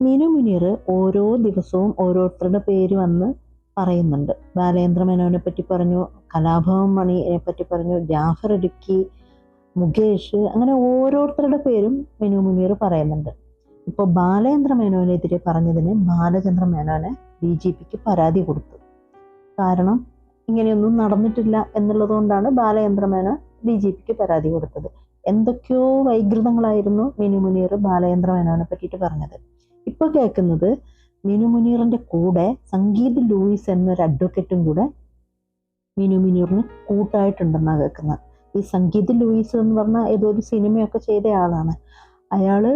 മിനു മുനീർ ഓരോ ദിവസവും ഓരോരുത്തരുടെ പേര് വന്ന് പറയുന്നുണ്ട്. ബാലേന്ദ്ര മേനോനെ പറ്റി പറഞ്ഞു, കലാഭവൻ മണിയെ പറ്റി പറഞ്ഞു, ജാഫർ ഇടുക്കി, മുകേഷ്, അങ്ങനെ ഓരോരുത്തരുടെ പേരും മിനു മുനീർ പറയുന്നുണ്ട്. ഇപ്പോൾ ബാലേന്ദ്ര മേനോനെതിരെ പറഞ്ഞതിന് ബാലചന്ദ്ര മേനോനെ DGPക്ക് പരാതി കൊടുത്തു. കാരണം ഇങ്ങനെയൊന്നും നടന്നിട്ടില്ല എന്നുള്ളത് കൊണ്ടാണ് ബാലചന്ദ്ര മേനോൻ DGPക്ക് പരാതി കൊടുത്തത്. എന്തൊക്കെയോ വൈകൃതങ്ങളായിരുന്നു മിനു മുനീർ ബാലചന്ദ്ര മേനോനെ പറ്റിയിട്ട് പറഞ്ഞത്. ഇപ്പൊ കേൾക്കുന്നത് മിനു മുനീറിന്റെ കൂടെ സംഗീത് ലൂയിസ് എന്നൊരു അഡ്വക്കേറ്റും കൂടെ മിനു മുനീറിന് കൂട്ടായിട്ടുണ്ടെന്നാണ് കേൾക്കുന്നത്. ഈ സംഗീത് ലൂയിസ് എന്ന് പറഞ്ഞാൽ ഏതോ ഒരു സിനിമയൊക്കെ ചെയ്ത ആളാണ്. അയാള്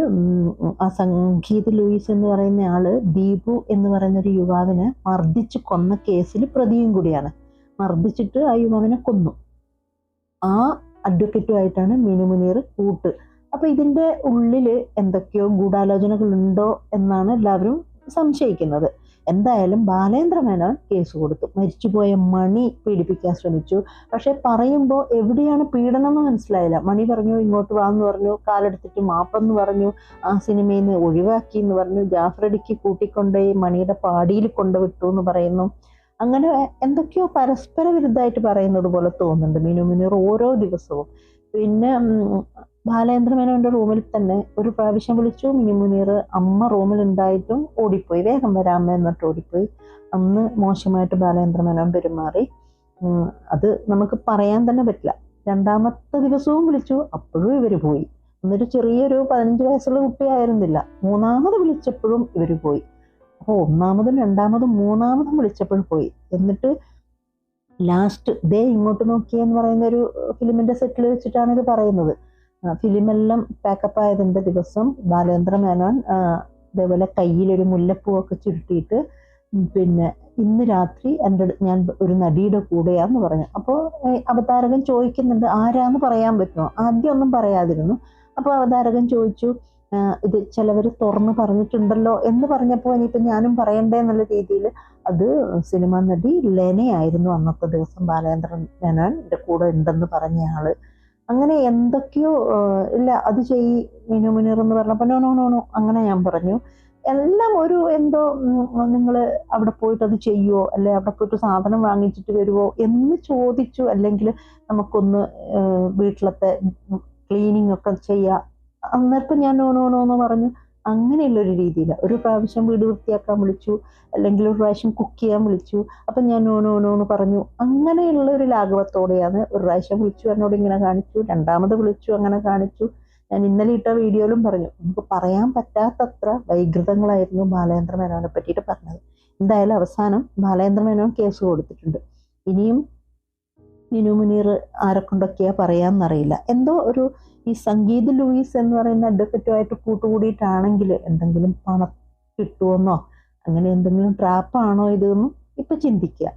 ആ സംഗീത് ലൂയിസ് എന്ന് പറയുന്ന ആള് ദീപു എന്ന് പറയുന്ന ഒരു യുവാവിനെ മർദ്ദിച്ച് കൊന്ന കേസിൽ പ്രതിയും കൂടിയാണ്. മർദ്ദിച്ചിട്ട് ആ യുവാവിനെ കൊന്നു. ആ അഡ്വക്കേറ്റുമായിട്ടാണ് മിനു മുനീർ കൂട്ട്. അപ്പൊ ഇതിന്റെ ഉള്ളില് എന്തൊക്കെയോ ഗൂഢാലോചനകൾ ഉണ്ടോ എന്നാണ് എല്ലാവരും സംശയിക്കുന്നത്. എന്തായാലും ബാലേന്ദ്ര മേനോൻ കേസ് കൊടുത്തു. മരിച്ചുപോയ മണി പീഡിപ്പിക്കാൻ ശ്രമിച്ചു. പക്ഷെ പറയുമ്പോൾ എവിടെയാണ് പീഡനം എന്ന് മനസ്സിലായില്ല. മണി പറഞ്ഞു ഇങ്ങോട്ട് വാന്ന് പറഞ്ഞു, കാലെടുത്തിട്ട് മാപ്പെന്ന് പറഞ്ഞു, ആ സിനിമയിൽ നിന്ന് ഒഴിവാക്കി എന്ന് പറഞ്ഞു, ജാഫർ ഇടുക്കി കൂട്ടിക്കൊണ്ടുപോയി മണിയുടെ പാടിയിൽ കൊണ്ടുവിട്ടു എന്ന് പറയുന്നു. അങ്ങനെ എന്തൊക്കെയോ പരസ്പര വിരുദ്ധമായിട്ട് പറയുന്നത് പോലെ തോന്നുന്നുണ്ട് മിനു മുനീർ ഓരോ ദിവസവും. പിന്നെ ബാലേന്ദ്ര മേനോന്റെ റൂമിൽ തന്നെ ഒരു പ്രാവശ്യം വിളിച്ചു മിനു മുനീർ. അമ്മ റൂമിൽ ഉണ്ടായിട്ടും ഓടിപ്പോയി, വേഗം വരാമ എന്നിട്ട് ഓടിപ്പോയി. അന്ന് മോശമായിട്ട് ബാലേന്ദ്ര മേനോൻ പെരുമാറി. അത് നമുക്ക് പറയാൻ തന്നെ പറ്റില്ല. രണ്ടാമത്തെ ദിവസവും വിളിച്ചു, അപ്പോഴും ഇവര് പോയി. എന്നിട്ട് ചെറിയൊരു 15 വയസ്സുള്ള കുട്ടിയായിരുന്നില്ല. മൂന്നാമത് വിളിച്ചപ്പോഴും ഇവര് പോയി. അപ്പോൾ ഒന്നാമതും രണ്ടാമതും മൂന്നാമതും വിളിച്ചപ്പോഴും പോയി. എന്നിട്ട് ലാസ്റ്റ് ദേ ഇങ്ങോട്ട് നോക്കിയെന്ന് പറയുന്ന ഒരു ഫിലിമിന്റെ സെറ്റിൽ വെച്ചിട്ടാണ് ഇത് പറയുന്നത്. ഫിലിമെല്ലാം പാക്കപ്പ് ആയതിന്റെ ദിവസം ബാലേന്ദ്ര മേനോൻ അതേപോലെ കയ്യിലൊരു മുല്ലപ്പൂവൊക്കെ ചുരുട്ടിയിട്ട് പിന്നെ ഇന്ന് രാത്രി ഞാൻ ഒരു നടിയുടെ കൂടെയാന്ന് പറഞ്ഞു. അപ്പോൾ അവതാരകൻ ചോദിക്കുന്നുണ്ട് ആരാന്ന് പറയാൻ പറ്റുമോ? ആദ്യം ഒന്നും പറയാതിരുന്നു. അപ്പോൾ അവതാരകൻ ചോദിച്ചു ഇത് ചിലവർ തുറന്ന് പറഞ്ഞിട്ടുണ്ടല്ലോ എന്ന് പറഞ്ഞപ്പോൾ ഇനിയിപ്പോൾ ഞാനും പറയണ്ടേ എന്നുള്ള രീതിയിൽ അത് സിനിമാ നടി ലെനയായിരുന്നു അന്നത്തെ ദിവസം ബാലേന്ദ്ര മേനോന്റെ കൂടെ ഉണ്ടെന്ന് പറഞ്ഞ ആള്. അങ്ങനെ എന്തൊക്കെയോ ഇല്ല അത് മിനു മുനീർ എന്ന് പറഞ്ഞപ്പോൾ നോ നോ നോ നോ അങ്ങനെ ഞാൻ പറഞ്ഞു. എല്ലാം ഒരു എന്തോ നിങ്ങൾ അവിടെ പോയിട്ട് അത് ചെയ്യുവോ, അല്ലെ അവിടെ പോയിട്ട് സാധനം വാങ്ങിച്ചിട്ട് വരുവോ എന്ന് ചോദിച്ചു. അല്ലെങ്കിൽ നമുക്കൊന്ന് വീട്ടിലത്തെ ക്ലീനിങ് ഒക്കെ ചെയ്യാം. അന്നേരപ്പം ഞാൻ നോ നോ നോ എന്ന് പറഞ്ഞു. അങ്ങനെയുള്ളൊരു രീതിയില്ല. ഒരു പ്രാവശ്യം വീട് വൃത്തിയാക്കാൻ വിളിച്ചു, അല്ലെങ്കിൽ ഒരു പ്രാവശ്യം കുക്ക് ചെയ്യാൻ വിളിച്ചു. അപ്പം ഞാൻ നോ നോ നോ എന്ന് പറഞ്ഞു. അങ്ങനെയുള്ള ഒരു ലാഘവത്തോടെയാണ്. ഒരു പ്രാവശ്യം വിളിച്ചു എന്നോട് ഇങ്ങനെ കാണിച്ചു, രണ്ടാമത് വിളിച്ചു അങ്ങനെ കാണിച്ചു. ഞാൻ ഇന്നലെ ഇട്ട വീഡിയോയിലും പറഞ്ഞു, നമുക്ക് പറയാൻ പറ്റാത്തത്ര വൈകൃതങ്ങളായിരുന്നു ബാലേന്ദ്ര മേനോനെ പറ്റിയിട്ട് പറഞ്ഞത്. എന്തായാലും അവസാനം ബാലേന്ദ്ര മേനോൻ കേസ് കൊടുത്തിട്ടുണ്ട്. ഇനിയും മിനു മുനീർ ആരെക്കൊണ്ടൊക്കെയാ പറയാന്നറിയില്ല. എന്തോ ഒരു ഈ സംഗീത് ലൂയിസ് എന്ന് പറയുന്ന അഡ്വക്കറ്റുമായിട്ട് കൂട്ടുകൂടിയിട്ടാണെങ്കിൽ എന്തെങ്കിലും പണം കിട്ടുമെന്നോ അങ്ങനെ എന്തെങ്കിലും ട്രാപ്പാണോ ഇതെന്നും ഇപ്പൊ ചിന്തിക്കുക.